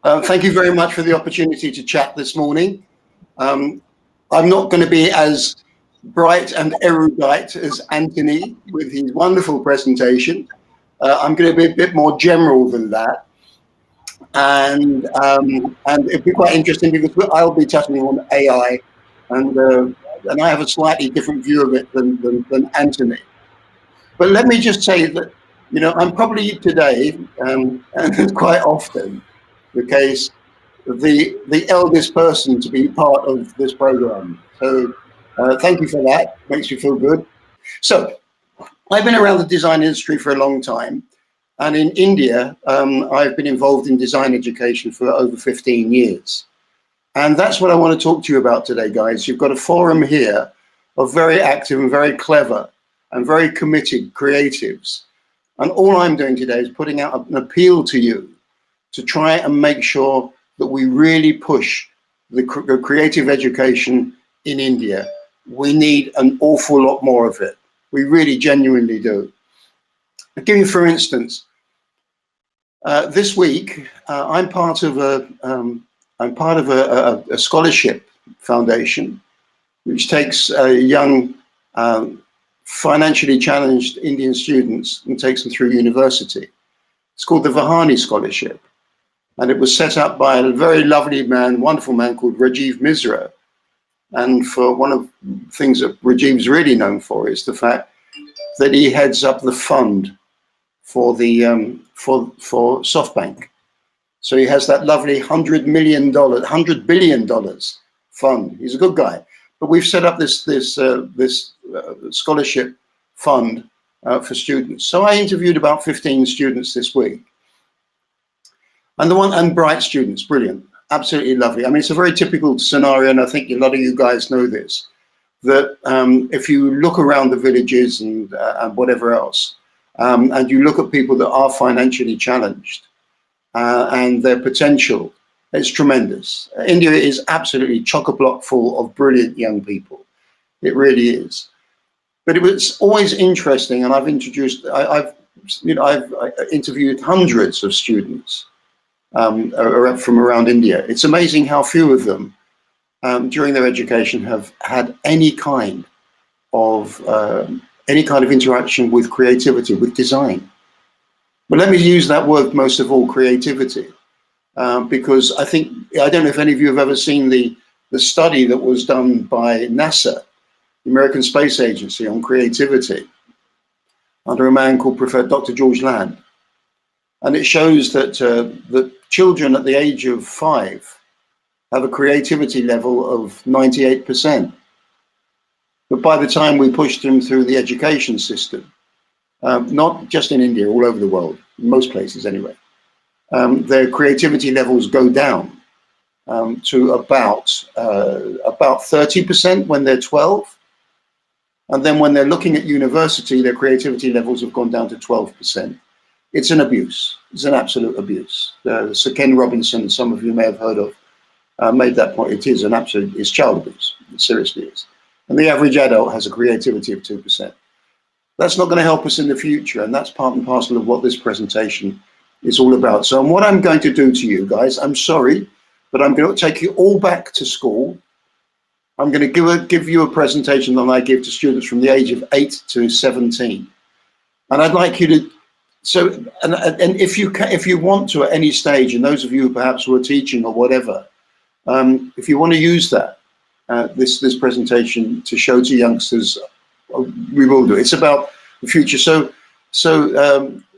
Thank you very much for the opportunity to chat this morning. I'm not going to be as bright and erudite as Anthony with his wonderful presentation. I'm going to be a bit more general than that. And it'll be quite interesting because I'll be touching on AI, and I have a slightly different view of it than Anthony. But let me just say that, you know, I'm probably today, and quite often the case, the eldest person to be part of this program. So thank you for that. Makes me feel good. So I've been around the design industry for a long time. And in India, I've been involved in design education for over 15 years. And that's what I want to talk to you about today, guys. You've got a forum here of very active and very clever and very committed creatives. And all I'm doing today is putting out an appeal to you to try and make sure that we really push the creative education in India. We need an awful lot more of it. We really genuinely do. I'll give you, for instance, this week I'm part of a scholarship foundation which takes young financially challenged Indian students and takes them through university. It's called the Vahani Scholarship, and it was set up by a very lovely man, wonderful man called Rajiv Misra. And for one of the things that Rajiv's really known for is the fact that he heads up the fund for the for SoftBank. So he has that lovely $100 billion fund. He's a good guy. But we've set up this scholarship fund for students. So I interviewed about 15 students this week, and bright students, brilliant, absolutely lovely. I mean, it's a very typical scenario, and I think a lot of you guys know this, that if you look around the villages and whatever else, and you look at people that are financially challenged and their potential, it's tremendous. India is absolutely chock-a-block full of brilliant young people. It really is. But it was always interesting, and I've interviewed hundreds of students from around India. It's amazing how few of them during their education have had any kind of interaction with creativity, with design. But let me use that word most of all, creativity. Because I don't know if any of you have ever seen the study that was done by NASA, the American Space Agency, on creativity under a man called Dr. George Land. And it shows that the children at the age of 5 have a creativity level of 98%. But by the time we push them through the education system, not just in India, all over the world, most places anyway, their creativity levels go down to about 30% when they're 12. And then when they're looking at university, their creativity levels have gone down to 12%. It's an abuse. It's an absolute abuse. Sir Ken Robinson, some of you may have heard of, made that point. It is it's child abuse. It seriously is. And the average adult has a creativity of 2%. That's not going to help us in the future. And that's part and parcel of what this presentation is all about. So what I'm going to do to you guys, I'm sorry, but I'm going to take you all back to school. I'm going to give you a presentation that I give to students from the age of 8 to 17. And I'd like you to, and if you want to at any stage, and those of you perhaps who are teaching or whatever, if you want to use that, this presentation to show to youngsters, we will do it. It's about the future. So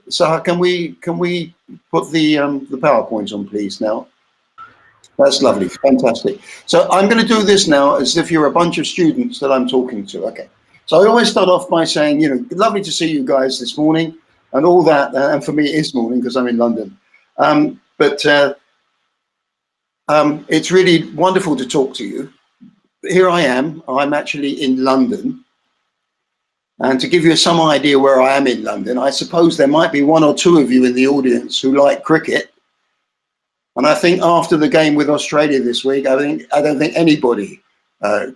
Saha, can we put the PowerPoint on, please, now? That's lovely, fantastic. So I'm going to do this now as if you're a bunch of students that I'm talking to. Okay. So I always start off by saying, you know, lovely to see you guys this morning and all that. And for me, it is morning because I'm in London. But it's really wonderful to talk to you. Here I am. I'm actually in London. And to give you some idea where I am in London, I suppose there might be 1 or 2 of you in the audience who like cricket. And I think after the game with Australia this week, I don't think anybody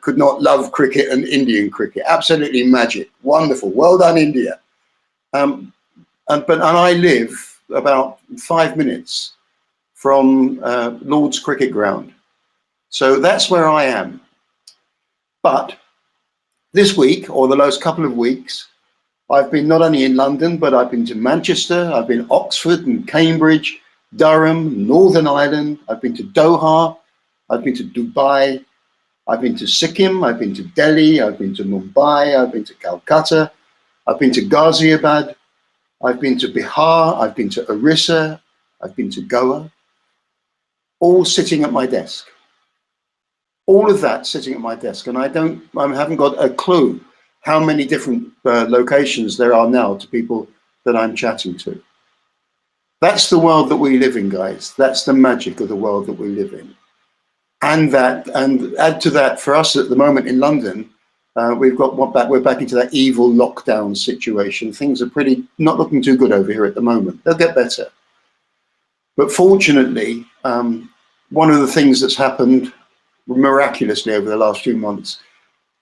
could not love cricket and Indian cricket. Absolutely magic, wonderful, well done, India. And I live about 5 minutes from Lord's Cricket Ground. So that's where I am. But this week, or the last couple of weeks, I've been not only in London, but I've been to Manchester, I've been Oxford and Cambridge, Durham, Northern Ireland, I've been to Doha, I've been to Dubai, I've been to Sikkim, I've been to Delhi, I've been to Mumbai, I've been to Calcutta, I've been to Ghaziabad, I've been to Bihar, I've been to Orissa, I've been to Goa, all sitting at my desk. All of that sitting at my desk, and I haven't got a clue how many different locations there are now to people that I'm chatting to. That's the world that we live in, guys. That's the magic of the world that we live in. And add to that, for us at the moment in London, we're back into that evil lockdown situation. Things are not looking too good over here at the moment. They'll get better. But fortunately, one of the things that's happened miraculously over the last few months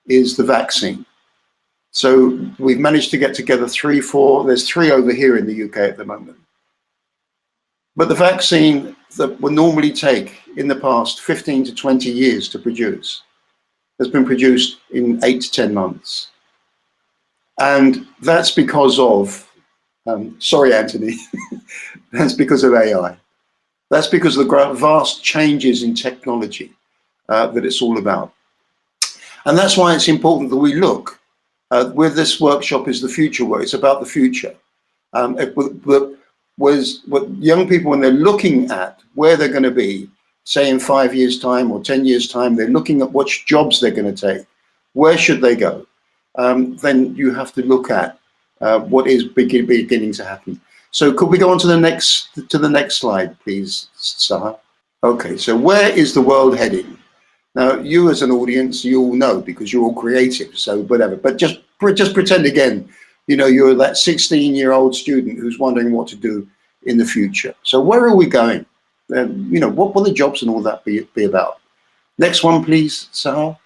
is the vaccine. So we've managed to get together there's 3 over here in the UK at the moment. But the vaccine that would normally take in the past 15 to 20 years to produce has been produced in 8 to 10 months. And that's because of, sorry, Anthony, that's because of AI. That's because of the vast changes in technology that it's all about. And that's why it's important that we look where this workshop is the future work. It's about the future. What young people, when they're looking at where they're going to be, say in 5 years' time or 10 years' time, they're looking at which jobs they're going to take. Where should they go? Then you have to look at what is beginning to happen. So could we go on to the next slide, please, Saha? Okay, so where is the world heading? Now, you as an audience, you all know because you're all creative, so whatever. But just pretend again, you're that 16-year-old student who's wondering what to do in the future. So where are we going? What will the jobs and all that be about? Next one, please, Sahar.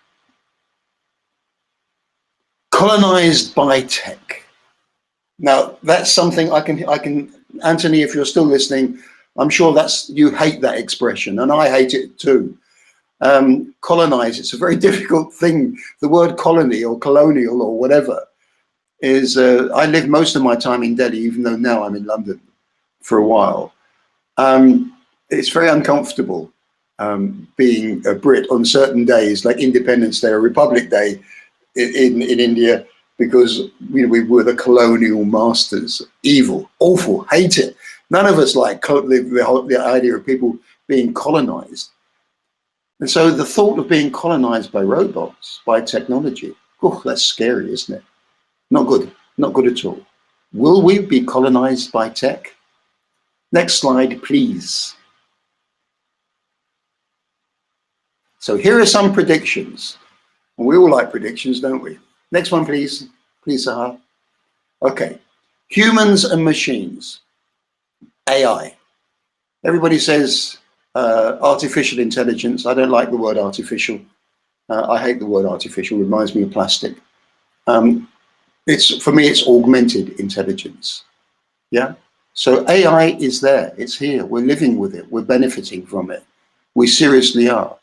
Colonized by tech. Now, that's something I can, Anthony, if you're still listening, I'm sure you hate that expression, and I hate it too. Colonize, it's a very difficult thing. The word colony or colonial or whatever is, I lived most of my time in Delhi, even though now I'm in London for a while. It's very uncomfortable being a Brit on certain days, like Independence Day or Republic Day in India, because we were the colonial masters. Evil, awful, hate it. None of us like the idea of people being colonized. And so the thought of being colonized by robots, by technology, that's scary, isn't it? Not good, not good at all. Will we be colonized by tech? Next slide, please. So here are some predictions. We all like predictions, don't we? Next one, please. Please, Sahar. Okay. Humans and machines. AI. Everybody says artificial intelligence. I don't like the word artificial. I hate the word artificial. It reminds me of plastic. For me, it's augmented intelligence. Yeah. So AI is there. It's here. We're living with it. We're benefiting from it. We seriously are.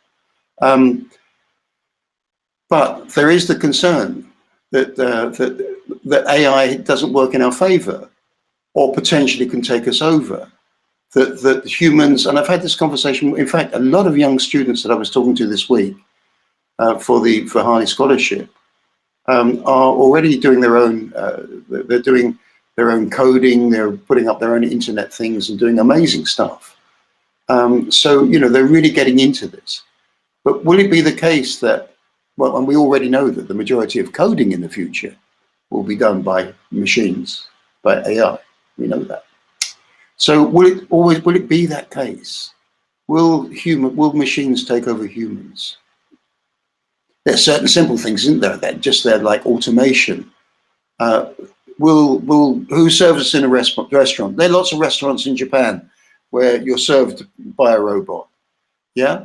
But there is the concern that AI doesn't work in our favor, or potentially can take us over. That humans, and I've had this conversation, in fact, a lot of young students that I was talking to this week for Kholi Scholarship are already doing their own, they're doing their own coding, they're putting up their own internet things and doing amazing stuff. So, they're really getting into this. But will it be the case that, well, and we already know that the majority of coding in the future will be done by machines, by AI. We know that. So will it be that case? Will machines take over humans? There's certain simple things, isn't there? That just they're like automation. Who serves us in a restaurant? There are lots of restaurants in Japan where you're served by a robot. Yeah.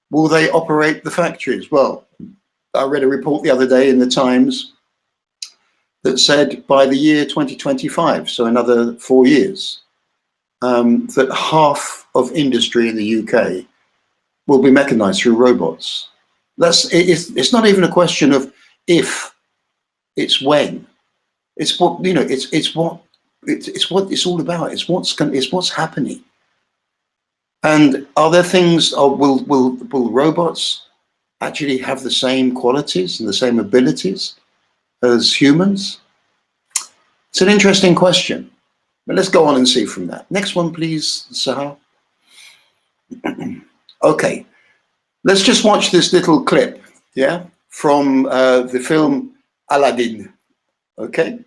Will they operate the factories? Well, I read a report the other day in the Times that said by the year 2025, so another 4 years, that half of industry in the UK will be mechanized through robots. It's not even a question of if, it's when. It's what, you know, it's what it's all about. It's what's happening. And are there things, will robots actually have the same qualities and the same abilities as humans? It's an interesting question, but let's go on and see from that. Next one, please, Sahar. Okay, let's just watch this little clip, yeah, from the film Aladdin. Okay,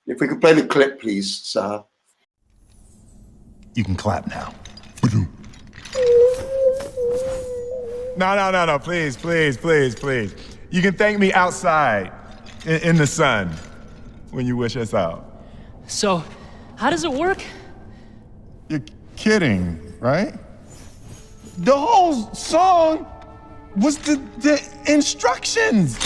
if we could play the clip, please, Sahar. You can clap now. No, please. You can thank me outside, in the sun, when you wish us out. So, how does it work? You're kidding, right? The whole song was the instructions.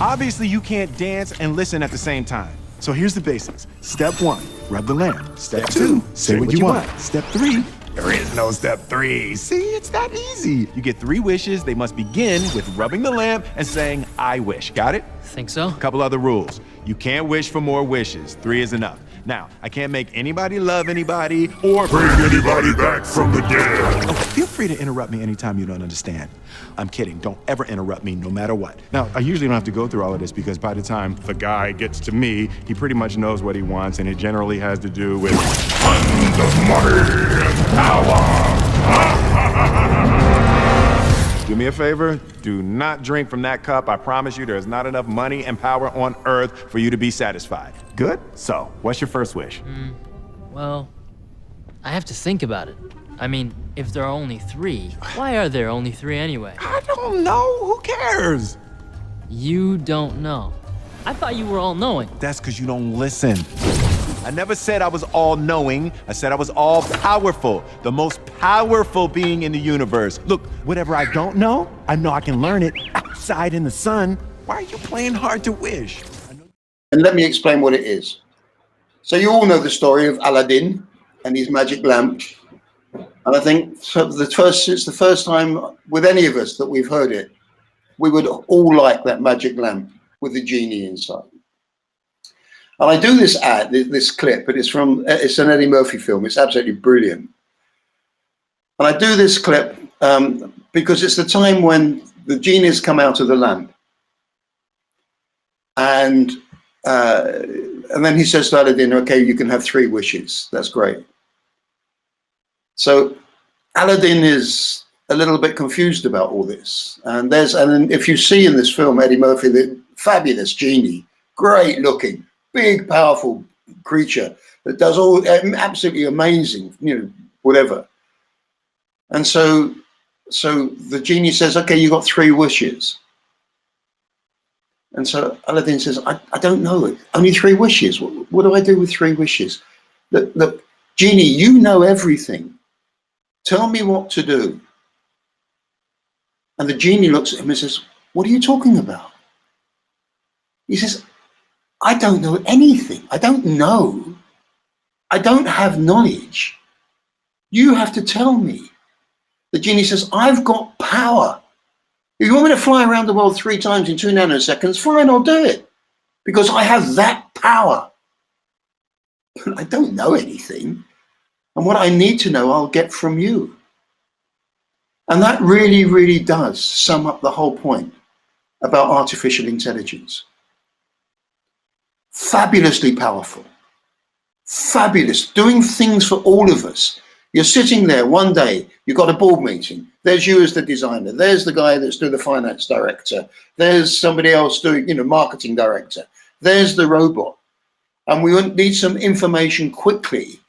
Obviously, you can't dance and listen at the same time. So here's the basics. Step 1, rub the lamp. Step 2, say what you want. Step 3, there is no step 3. See, it's that easy. You get 3 wishes. They must begin with rubbing the lamp and saying, I wish. Got it? Think so? A couple other rules. You can't wish for more wishes. 3 is enough. Now, I can't make anybody love anybody or bring anybody back from the dead. Oh, feel free to interrupt me anytime you don't understand. I'm kidding. Don't ever interrupt me, no matter what. Now, I usually don't have to go through all of this because by the time the guy gets to me, he pretty much knows what he wants, and it generally has to do with tons of money and power. Do me a favor, do not drink from that cup. I promise you there's not enough money and power on Earth for you to be satisfied. Good? So, what's your first wish? Well, I have to think about it. I mean, if there are only 3, why are there only 3 anyway? I don't know. Who cares? You don't know. I thought you were all-knowing. That's because you don't listen. I never said I was all-knowing. I said I was all-powerful, the most powerful being in the universe. Look, whatever I don't know, I know I can learn it outside in the sun. Why are you playing hard to wish? And let me explain what it is. So you all know the story of Aladdin and his magic lamp. And I think it's the first time with any of us that we've heard it, we would all like that magic lamp with the genie inside. And I do this clip, but it's an Eddie Murphy film. It's absolutely brilliant. And I do this clip because it's the time when the genies come out of the lamp. And then he says to Aladdin, okay, you can have 3 wishes. That's great. So Aladdin is a little bit confused about all this. And if you see in this film, Eddie Murphy, the fabulous genie, great looking, big, powerful creature that does all absolutely amazing, whatever. And so the genie says, okay, you got 3 wishes. And so Aladdin says, I don't know, only 3 wishes. What do I do with 3 wishes? Look, genie, you know everything. Tell me what to do. And the genie looks at him and says, what are you talking about? He says, I don't know anything. I don't know. I don't have knowledge. You have to tell me. The genie says, I've got power. If you want me to fly around the world 3 times in 2 nanoseconds, fine, I'll do it. Because I have that power. But I don't know anything. And what I need to know, I'll get from you. And that really, really does sum up the whole point about artificial intelligence. Fabulously powerful. Fabulous. Doing things for all of us. You're sitting there one day, you've got a board meeting. There's you as the designer. There's the guy that's doing the finance director. There's somebody else doing, marketing director. There's the robot. And we need some information quickly.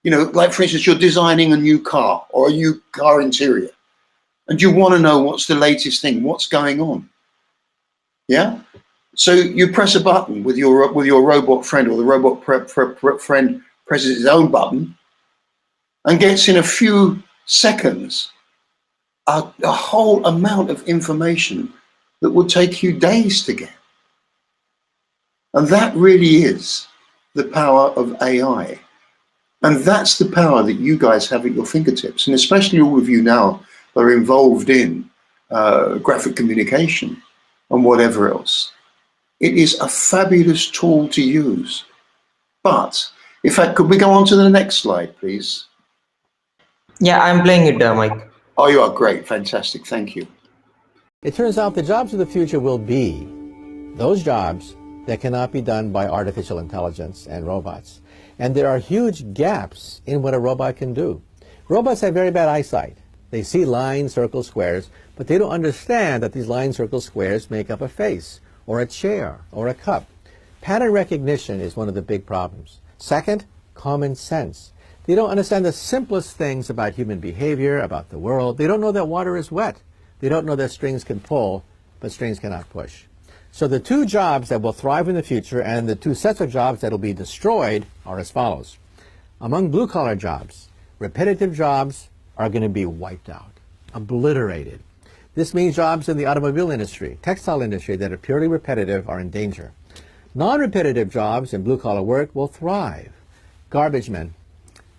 Like for instance, you're designing a new car or a new car interior. And you want to know what's the latest thing, what's going on. Yeah? So you press a button with your robot friend, or the robot friend presses his own button and gets in a few seconds a whole amount of information that would take you days to get. And that really is the power of AI. And that's the power that you guys have at your fingertips. And especially all of you now that are involved in graphic communication and whatever else. It is a fabulous tool to use. But, in fact, could we go on to the next slide, please? Yeah, I'm playing it, Mike. Oh, you are great. Fantastic. Thank you. It turns out the jobs of the future will be those jobs that cannot be done by artificial intelligence and robots. And there are huge gaps in what a robot can do. Robots have very bad eyesight. They see lines, circles, squares, but they don't understand that these lines, circles, squares make up a face, or a chair, or a cup. Pattern recognition is one of the big problems. Second, common sense. They don't understand the simplest things about human behavior, about the world. They don't know that water is wet. They don't know that strings can pull, but strings cannot push. So the two jobs that will thrive in the future and the two sets of jobs that will be destroyed are as follows. Among blue-collar jobs, repetitive jobs are going to be wiped out, obliterated. This means jobs in the automobile industry, textile industry that are purely repetitive are in danger. Non-repetitive jobs in blue-collar work will thrive. Garbage men,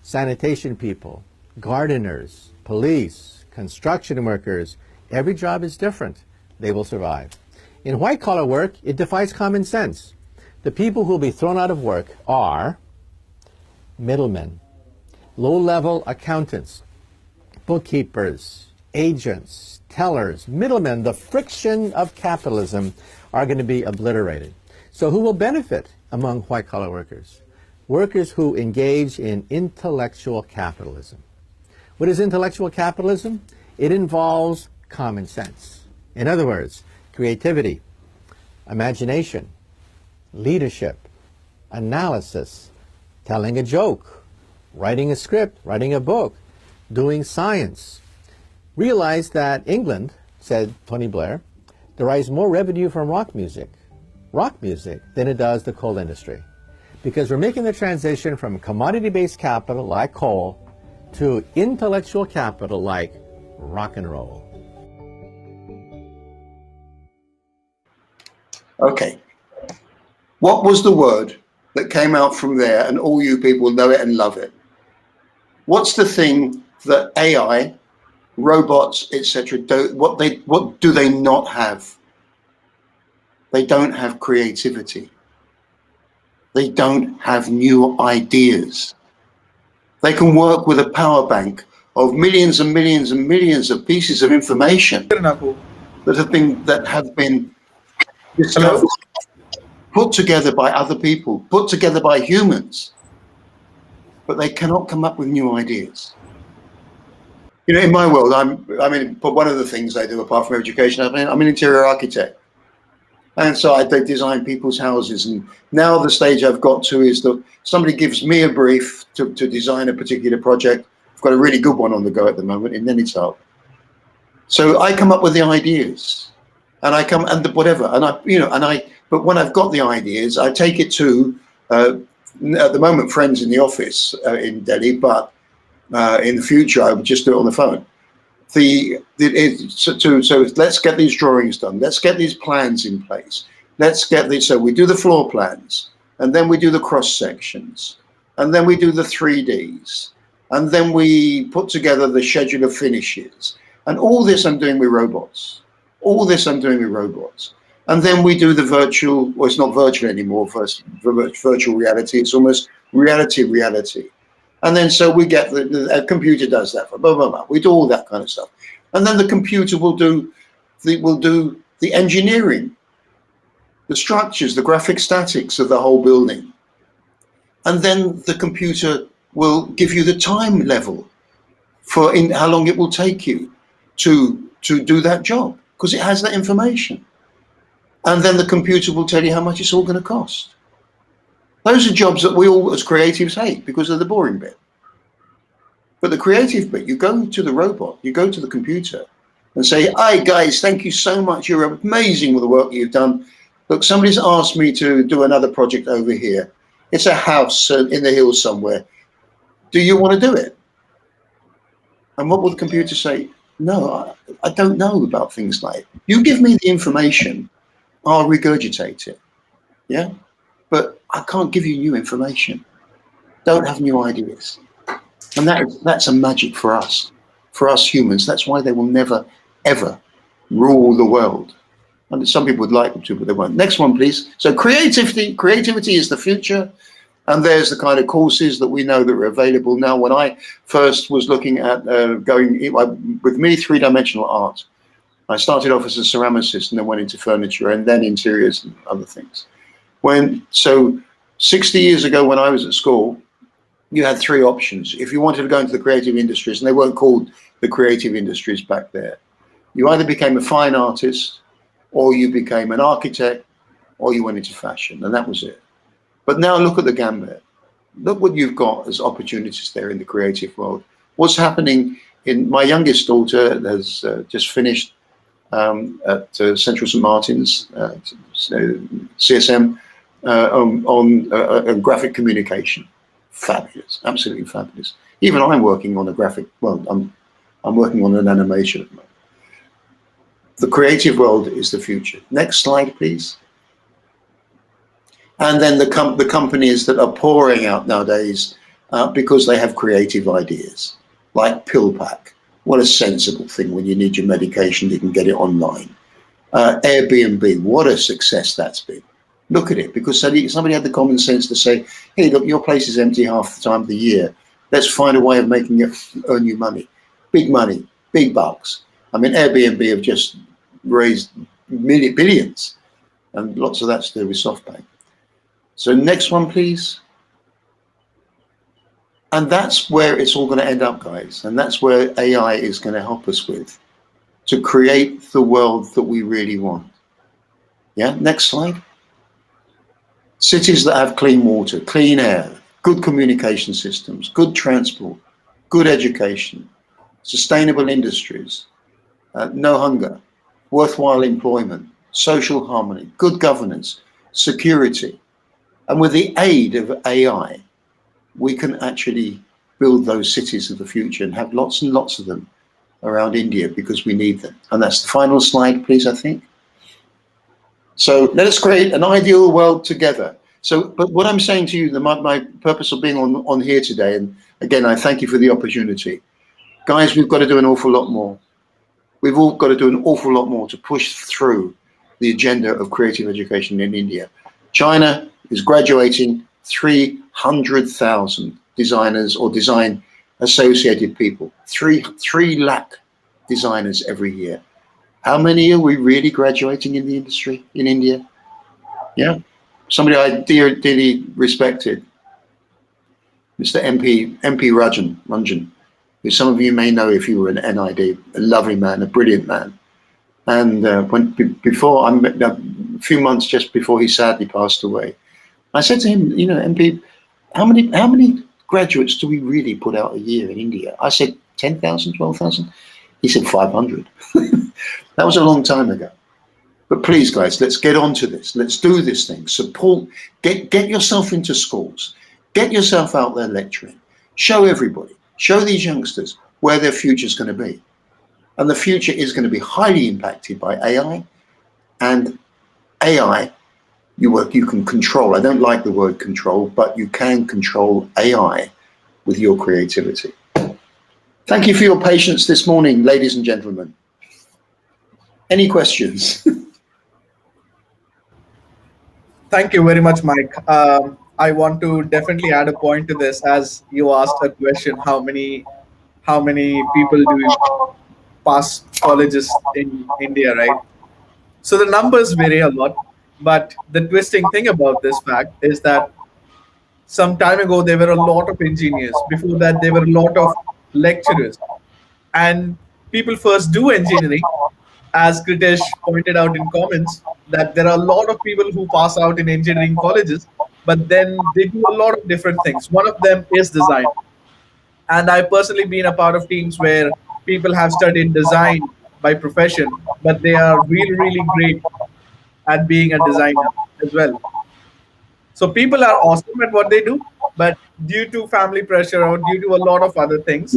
sanitation people, gardeners, police, construction workers, every job is different. They will survive. In white-collar work, it defies common sense. The people who will be thrown out of work are middlemen, low-level accountants, bookkeepers, agents, tellers, middlemen. The friction of capitalism are going to be obliterated. So who will benefit among white-collar workers? Workers who engage in intellectual capitalism. What is intellectual capitalism? It involves common sense. In other words, creativity, imagination, leadership, analysis, telling a joke, writing a script, writing a book, doing science. Realize that England, said Tony Blair, derives more revenue from rock music than it does the coal industry. Because we're making the transition from commodity-based capital like coal to intellectual capital like rock and roll. Okay. What was the word that came out from there, and all you people know it and love it? What's the thing that AI, robots, etc., what do they not have? They don't have creativity. They don't have new ideas. They can work with a power bank of millions and millions and millions of pieces of information that have been discovered, put together by other people, put together by humans, but they cannot come up with new ideas. You know, in my world, but one of the things I do apart from education, I'm an interior architect. And so I design people's houses. And now the stage I've got to is that somebody gives me a brief to design a particular project. I've got a really good one on the go at the moment in Untitled. So I come up with the ideas, and but when I've got the ideas, I take it to, at the moment, friends in the office in Delhi, but in the future, I would just do it on the phone. So let's get these drawings done. Let's get these plans in place. So we do the floor plans, and then we do the cross sections, and then we do the 3Ds, and then we put together the schedule of finishes. And all this I'm doing with robots. And then we do the virtual, well, it's not virtual anymore, virtual reality. It's almost reality. And then so we get the computer does that for blah, blah, blah. We do all that kind of stuff. And then the computer will do the engineering, the structures, the graphic statics of the whole building. And then the computer will give you the time level for how long it will take you to do that job, because it has that information. And then the computer will tell you how much it's all going to cost. Those are jobs that we all as creatives hate because they're the boring bit. But the creative bit, you go to the robot, you go to the computer and say, "Hi guys, thank you so much. You're amazing with the work you've done. Look, somebody's asked me to do another project over here. It's a house in the hills somewhere. Do you want to do it?" And what will the computer say? "No, I don't know about things like it. You give me the information, I'll regurgitate it. Yeah? But I can't give you new information." don't have new ideas. And that's a magic for us humans. That's why they will never, ever rule the world. And some people would like them to, but they won't. Next one, please. So creativity is the future. And there's the kind of courses that we know that are available now. When I first was looking at with me, three-dimensional art, I started off as a ceramicist and then went into furniture and then interiors and other things. So 60 years ago when I was at school, you had three options. If you wanted to go into the creative industries, and they weren't called the creative industries back there, you either became a fine artist, or you became an architect, or you went into fashion, and that was it. But now look at the gambit. Look what you've got as opportunities there in the creative world. What's happening in my youngest daughter has just finished at Central St. Martin's, CSM, on graphic communication. Fabulous, absolutely fabulous. Even I'm working on a graphic, well, I'm working on an animation at the moment. The creative world is the future. Next slide, please. And then the companies that are pouring out nowadays because they have creative ideas, like PillPack. What a sensible thing. When you need your medication, you can get it online. Airbnb, what a success that's been. Look at it, because somebody had the common sense to say, hey, look, your place is empty half the time of the year. Let's find a way of making it earn you money, big bucks. I mean, Airbnb have just raised billions, and lots of that's to do with SoftBank. So next one, please. And that's where it's all going to end up, guys. And that's where AI is going to help us with, to create the world that we really want. Yeah, next slide. Cities that have clean water, clean air, good communication systems, good transport, good education, sustainable industries, no hunger, worthwhile employment, social harmony, good governance, security. And with the aid of AI, we can actually build those cities of the future and have lots and lots of them around India because we need them. And that's the final slide, please, I think. So let us create an ideal world together. So, but what I'm saying to you, my purpose of being on here today, and again, I thank you for the opportunity. Guys, we've got to do an awful lot more. We've all got to do an awful lot more to push through the agenda of creative education in India. China is graduating 300,000 designers or design associated people, 3 lakh designers every year. How many are we really graduating in the industry in India? Yeah, somebody I dearly respected, Mr. MP Ranjan, who some of you may know if you were an NID, a lovely man, a brilliant man. And a few months just before he sadly passed away, I said to him, you know, MP, how many graduates do we really put out a year in India? I said 10,000, 12,000. He said 500. That was a long time ago. But please, guys, let's get on to this. Let's do this thing. Support, get yourself into schools. Get yourself out there lecturing. Show everybody, show these youngsters where their future is going to be. And the future is going to be highly impacted by AI. And AI, you can control. I don't like the word control, but you can control AI with your creativity. Thank you for your patience this morning, ladies and gentlemen. Any questions? Thank you very much, Mike. I want to definitely add a point to this, as you asked a question: how many people do you pass colleges in India, right? So the numbers vary a lot, but the twisting thing about this fact is that some time ago there were a lot of engineers. Before that, there were a lot of lecturers, and people first do engineering. As Kritesh pointed out in comments, that there are a lot of people who pass out in engineering colleges, but then they do a lot of different things. One of them is design. And I've personally been a part of teams where people have studied design by profession, but they are really, really great at being a designer as well. So people are awesome at what they do, but due to family pressure or due to a lot of other things,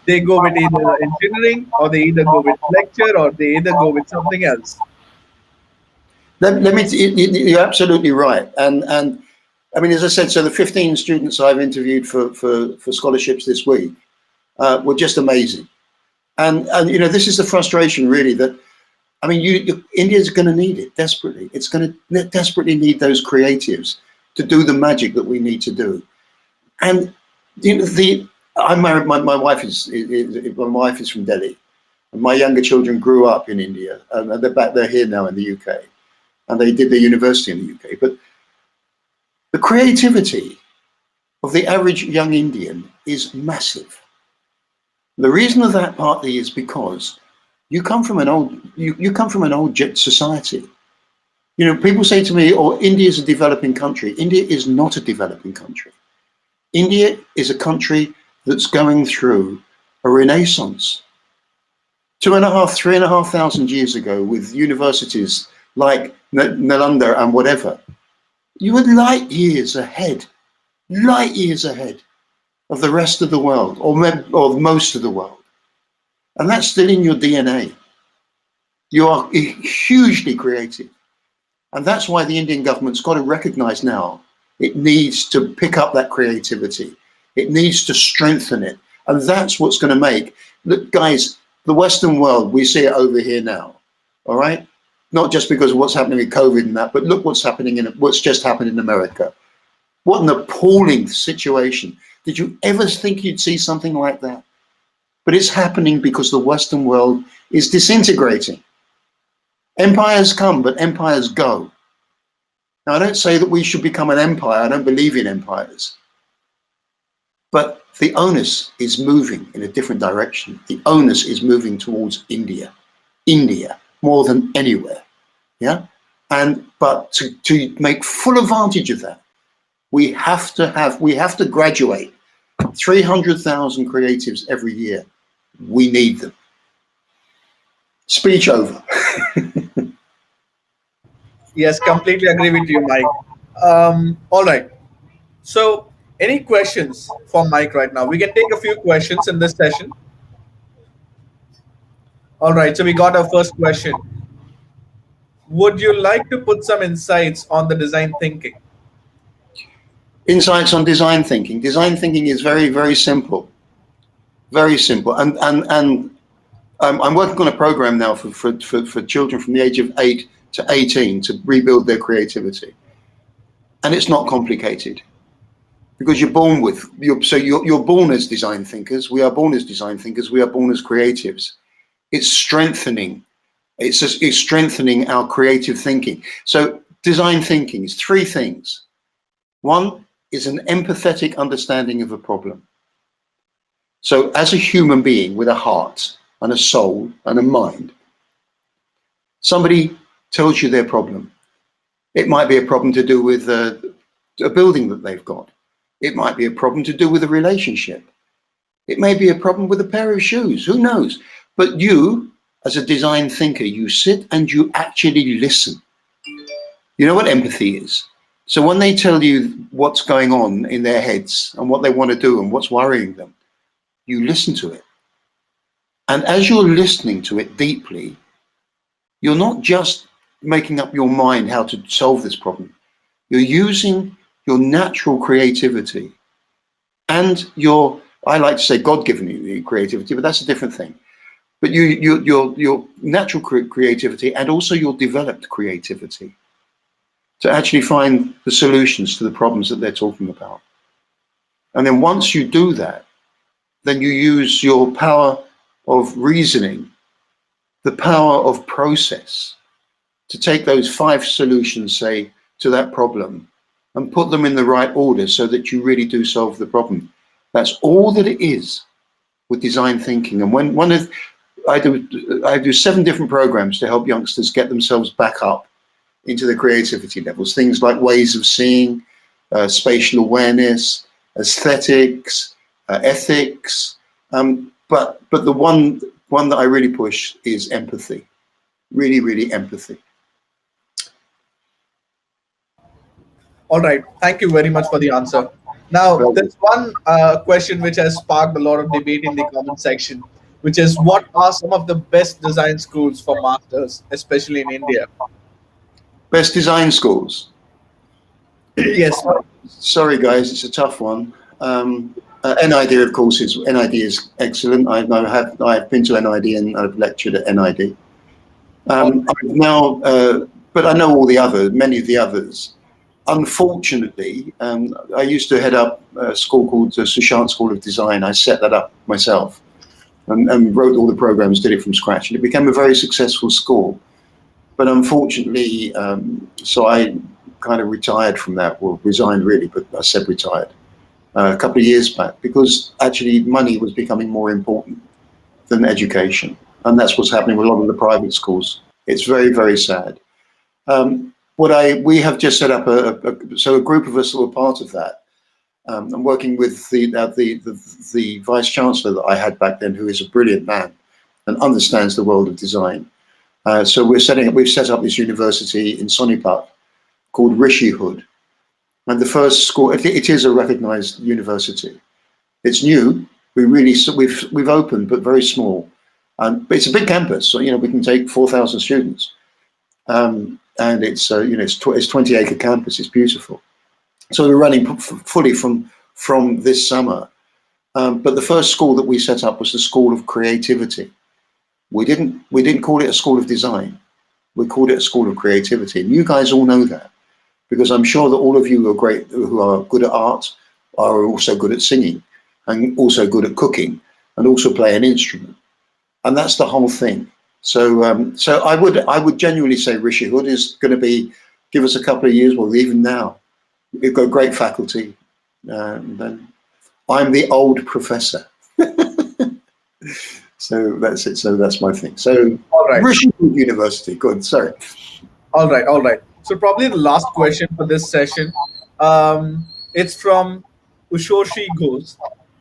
they go with either engineering, or they either go with lecture, or they either go with something else. You're absolutely right. And I mean, as I said, so the 15 students I've interviewed for scholarships this week were just amazing. And you know, this is the frustration really that, I mean, India's going to need it desperately. It's going to desperately need those creatives to do the magic that we need to do. And you know, I'm married. My wife is from Delhi, and my younger children grew up in India, and they're here now in the UK, and they did their university in the UK. But the creativity of the average young Indian is massive. The reason of that partly is because you come from an old society. You know, people say to me, "Oh, India is a developing country." India is not a developing country. India is a country that's going through a renaissance. 3,500 years ago, with universities like Nalanda and whatever, you were light years ahead of the rest of the world, or most of the world. And that's still in your DNA. You are hugely creative. And that's why the Indian government's got to recognize now it needs to pick up that creativity. It needs to strengthen it. And that's what's going to make, look, guys, the Western world, we see it over here now, all right? Not just because of what's happening with COVID and that, but look what's just happened in America. What an appalling situation. Did you ever think you'd see something like that? But it's happening because the Western world is disintegrating. Empires come, but empires go. Now, I don't say that we should become an empire. I don't believe in empires. But the onus is moving in a different direction. The onus is moving towards India. India, more than anywhere. Yeah? But to make full advantage of that, we have to graduate 300,000 creatives every year. We need them. Speech over. Yes, completely agree with you, Mike. All right. So, any questions for Mike right now? We can take a few questions in this session. All right. So, we got our first question. Would you like to put some insights on the design thinking? Insights on design thinking. Design thinking is very, very simple. Very simple. And I'm working on a program now for children from the age of 8 to 18 to rebuild their creativity. And it's not complicated because you're born as design thinkers. We are born as design thinkers. We are born as creatives. It's strengthening. It's strengthening our creative thinking. So design thinking is 3 things. One is an empathetic understanding of a problem. So as a human being with a heart and a soul and a mind, somebody tells you their problem. It might be a problem to do with a building that they've got. It might be a problem to do with a relationship. It may be a problem with a pair of shoes. Who knows? But you, as a design thinker, you sit and you actually listen. You know what empathy is? So when they tell you what's going on in their heads and what they want to do and what's worrying them, you listen to it. And as you're listening to it deeply, you're not just making up your mind how to solve this problem. You're using your natural creativity and I like to say God-given creativity, but that's a different thing. But your natural creativity and also your developed creativity to actually find the solutions to the problems that they're talking about. And then once you do that, then you use your power of reasoning, the power of process, to take those 5 solutions, say, to that problem and put them in the right order so that you really do solve the problem. That's all that it is with design thinking. And I do 7 different programs to help youngsters get themselves back up into the creativity levels. Things like ways of seeing, spatial awareness, aesthetics, ethics. But the one that I really push is empathy. Really, really empathy. All right. Thank you very much for the answer. Now, there's one question which has sparked a lot of debate in the comment section, which is what are some of the best design schools for masters, especially in India? Best design schools. Yes. Sorry, guys, it's a tough one. NID, of course, NID is excellent. I've been to NID and I've lectured at NID. But I know many of the others. Unfortunately, I used to head up a school called the Sushant School of Design. I set that up myself and wrote all the programs, did it from scratch, and it became a very successful school. But unfortunately, so I kind of retired from that, well, resigned really, but I said retired a couple of years back, because actually money was becoming more important than education. And that's what's happening with a lot of the private schools. It's very, very sad. We have just set up a group of us who are part of that. I'm working with the Vice Chancellor that I had back then, who is a brilliant man and understands the world of design. So we've set up this university in Sonipat called Rishihood. And the first school, it is a recognized university. It's new. We've opened, but very small. But it's a big campus, so we can take 4,000 students. And it's 20-acre campus. It's beautiful. So we're running fully from this summer. But the first school that we set up was the School of Creativity. We didn't call it a school of design. We called it a school of creativity. And you guys all know that, because I'm sure that all of you who are good at art are also good at singing and also good at cooking and also play an instrument. And that's the whole thing. So I would genuinely say Rishihood is going to give us a couple of years, well, even now. We've got great faculty. And I'm the old professor. So that's it. So that's my thing. So all right. Rishihood University. Good. Sorry. All right. So probably the last question for this session. It's from Ushoshi Ghost,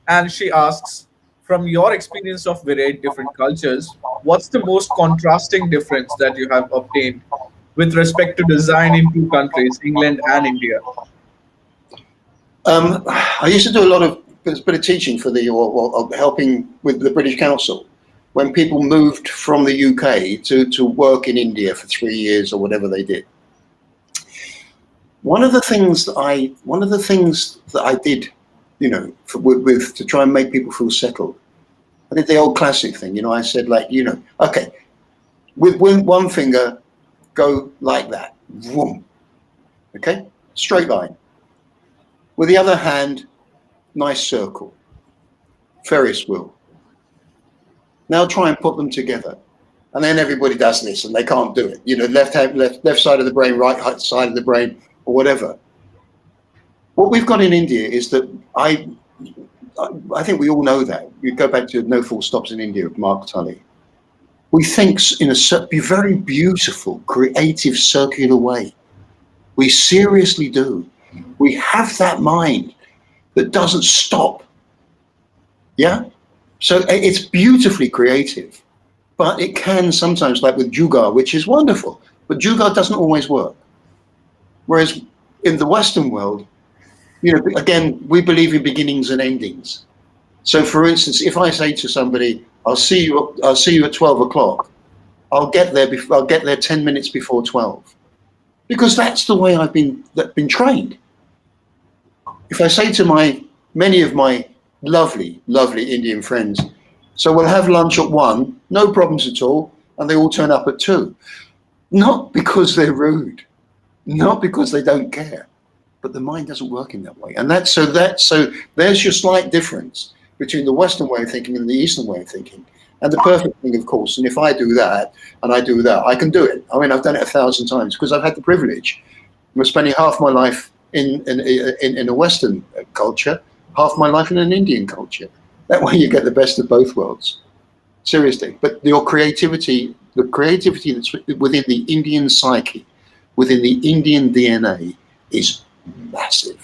and she asks, from your experience of varied different cultures, what's the most contrasting difference that you have obtained with respect to design in two countries, England and India? I used to do a bit of teaching for or helping with the British Council when people moved from the UK to work in India for 3 years or whatever they did. One of the things that I did, to try and make people feel settled, I did the old classic thing. I said, okay, with one finger, go like that, vroom, okay, straight line. With the other hand, nice circle, Ferris wheel. Now try and put them together. And then everybody does this and they can't do it. Left side of the brain, right side of the brain, or whatever. What we've got in India is that I think we all know that. You go back to No Full Stops in India of Mark Tully. We think in a very beautiful, creative, circular way. We seriously do. We have that mind that doesn't stop. Yeah? So it's beautifully creative, but it can sometimes, like with Jugaad, which is wonderful, but Jugaad doesn't always work. Whereas in the Western world, again, we believe in beginnings and endings. So for instance, if I say to somebody, I'll see you at 12 o'clock, I'll get there 10 minutes before 12. Because that's the way I've been trained. If I say to many of my lovely, lovely Indian friends, so we'll have lunch at 1, no problems at all, and they all turn up at 2. Not because they're rude, not because they don't care, but the mind doesn't work in that way. And so there's your slight difference between the Western way of thinking and the Eastern way of thinking. And the perfect thing, of course, and if I do that and I do that, I can do it. I mean, I've done it 1,000 times because I've had the privilege. I'm spending half my life in a Western culture, half my life in an Indian culture. That way you get the best of both worlds. Seriously. But your creativity, the creativity that's within the Indian psyche, within the Indian DNA is massive.